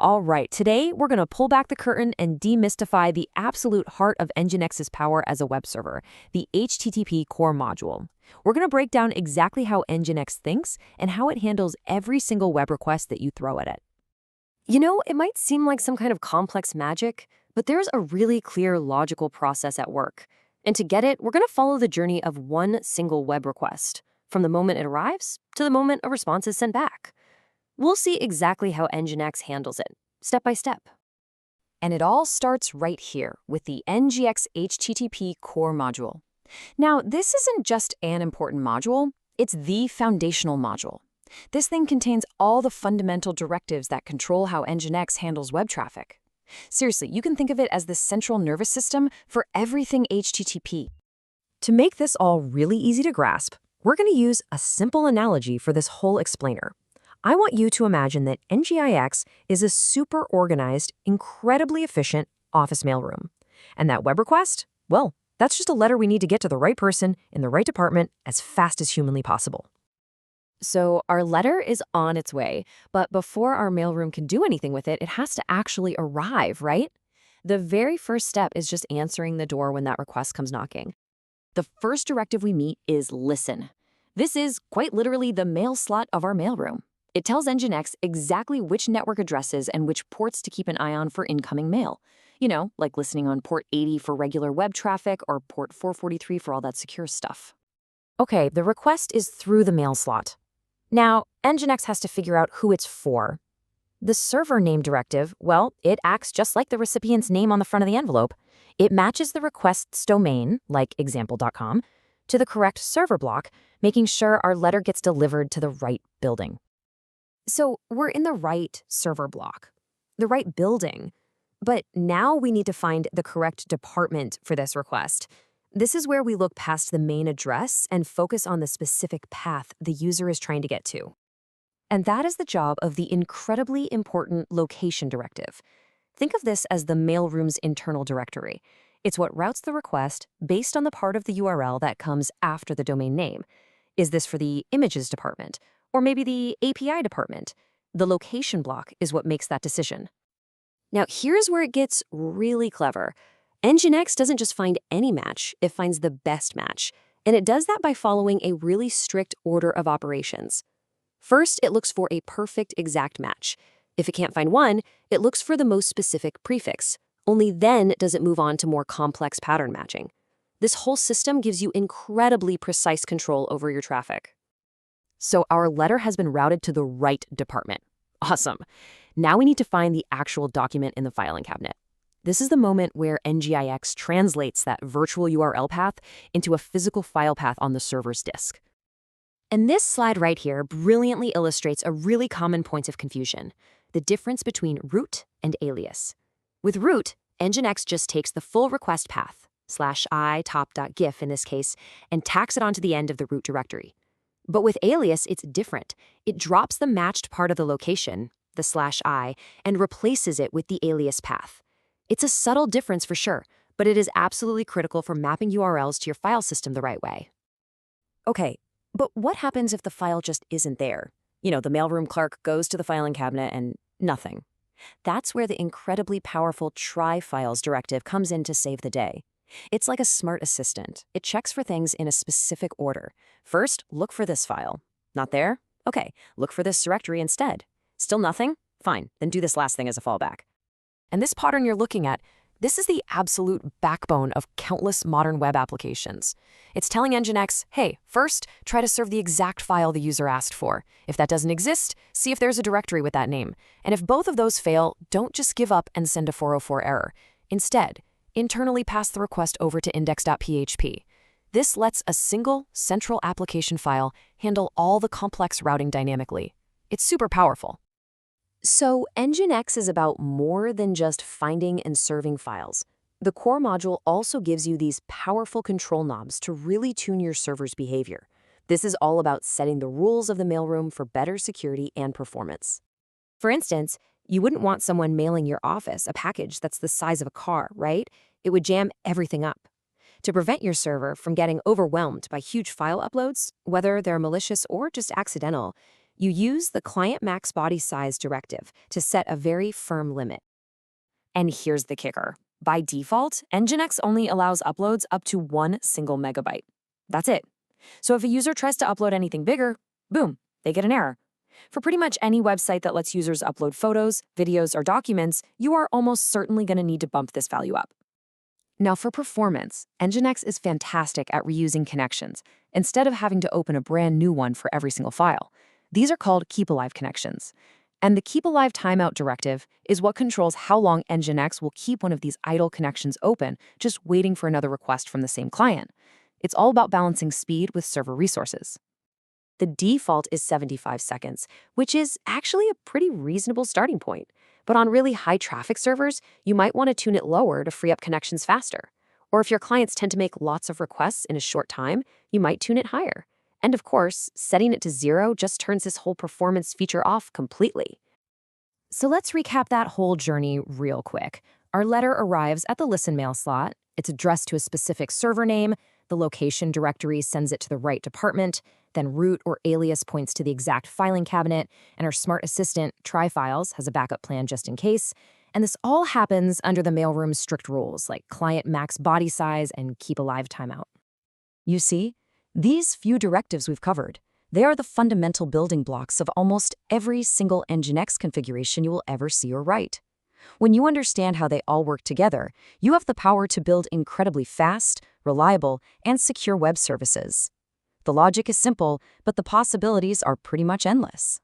All right, today we're going to pull back the curtain and demystify the absolute heart of NGINX's power as a web server, the HTTP core module. We're going to break down exactly how NGINX thinks and how it handles every single web request that you throw at it. You know, it might seem like some kind of complex magic, but there's a really clear logical process at work. And to get it, we're going to follow the journey of one single web request, from the moment it arrives to the moment a response is sent back. We'll see exactly how NGINX handles it, step by step. And it all starts right here with the NGINX HTTP core module. Now, this isn't just an important module, it's the foundational module. This thing contains all the fundamental directives that control how NGINX handles web traffic. Seriously, you can think of it as the central nervous system for everything HTTP. To make this all really easy to grasp, we're going to use a simple analogy for this whole explainer. I want you to imagine that NGINX is a super organized, incredibly efficient office mailroom. And that web request, well, that's just a letter we need to get to the right person in the right department as fast as humanly possible. So our letter is on its way, but before our mailroom can do anything with it, it has to actually arrive, right? The very first step is just answering the door when that request comes knocking. The first directive we meet is listen. This is quite literally the mail slot of our mailroom. It tells NGINX exactly which network addresses and which ports to keep an eye on for incoming mail. You know, like listening on port 80 for regular web traffic or port 443 for all that secure stuff. Okay, the request is through the mail slot. Now, NGINX has to figure out who it's for. The server name directive, well, it acts just like the recipient's name on the front of the envelope. It matches the request's domain, like example.com, to the correct server block, making sure our letter gets delivered to the right building. So we're in the right server block, the right building. But now we need to find the correct department for this request. This is where we look past the main address and focus on the specific path the user is trying to get to. And that is the job of the incredibly important location directive. Think of this as the mailroom's internal directory. It's what routes the request based on the part of the URL that comes after the domain name. Is this for the images department? Or maybe the API department? The location block is what makes that decision. Now, here's where it gets really clever. NGINX doesn't just find any match, it finds the best match. And it does that by following a really strict order of operations. First, it looks for a perfect exact match. If it can't find one, it looks for the most specific prefix. Only then does it move on to more complex pattern matching. This whole system gives you incredibly precise control over your traffic. So our letter has been routed to the right department. Awesome. Now we need to find the actual document in the filing cabinet. This is the moment where NGINX translates that virtual URL path into a physical file path on the server's disk. And this slide right here brilliantly illustrates a really common point of confusion, the difference between root and alias. With root, NGINX just takes the full request path, /i top.gif in this case, and tacks it onto the end of the root directory. But with alias, it's different. It drops the matched part of the location, the /i, and replaces it with the alias path. It's a subtle difference for sure, but it is absolutely critical for mapping URLs to your file system the right way. Okay, but what happens if the file just isn't there? You know, the mailroom clerk goes to the filing cabinet and nothing. That's where the incredibly powerful try files directive comes in to save the day. It's like a smart assistant. It checks for things in a specific order. First, look for this file. Not there? Okay, look for this directory instead. Still nothing? Fine, then do this last thing as a fallback. And this pattern you're looking at, this is the absolute backbone of countless modern web applications. It's telling NGINX, hey, first, try to serve the exact file the user asked for. If that doesn't exist, see if there's a directory with that name. And if both of those fail, don't just give up and send a 404 error. Instead, internally pass the request over to index.php. This lets a single, central application file handle all the complex routing dynamically. It's super powerful. So NGINX is about more than just finding and serving files. The core module also gives you these powerful control knobs to really tune your server's behavior. This is all about setting the rules of the mailroom for better security and performance. For instance, you wouldn't want someone mailing your office a package that's the size of a car, right? It would jam everything up. To prevent your server from getting overwhelmed by huge file uploads, whether they're malicious or just accidental, You use the client max body size directive to set a very firm limit. And here's the kicker. By default, NGINX only allows uploads up to 1 single megabyte. That's it. So if a user tries to upload anything bigger, boom, they get an error. For pretty much any website that lets users upload photos, videos, or documents, you are almost certainly going to need to bump this value up. Now for performance, NGINX is fantastic at reusing connections, instead of having to open a brand new one for every single file. These are called keep-alive connections. And the keep-alive timeout directive is what controls how long NGINX will keep one of these idle connections open, just waiting for another request from the same client. It's all about balancing speed with server resources. The default is 75 seconds, which is actually a pretty reasonable starting point. But on really high traffic servers, you might want to tune it lower to free up connections faster. Or if your clients tend to make lots of requests in a short time, you might tune it higher. And of course, setting it to 0 just turns this whole performance feature off completely. So let's recap that whole journey real quick. Our letter arrives at the listen mail slot. It's addressed to a specific server name. The location directory sends it to the right department. Then root or alias points to the exact filing cabinet. And our smart assistant, TryFiles, has a backup plan just in case. And this all happens under the mailroom's strict rules, like client max body size and keep alive timeout. You see, these few directives we've covered, they are the fundamental building blocks of almost every single NGINX configuration you will ever see or write. When you understand how they all work together, you have the power to build incredibly fast, reliable, and secure web services. The logic is simple, but the possibilities are pretty much endless.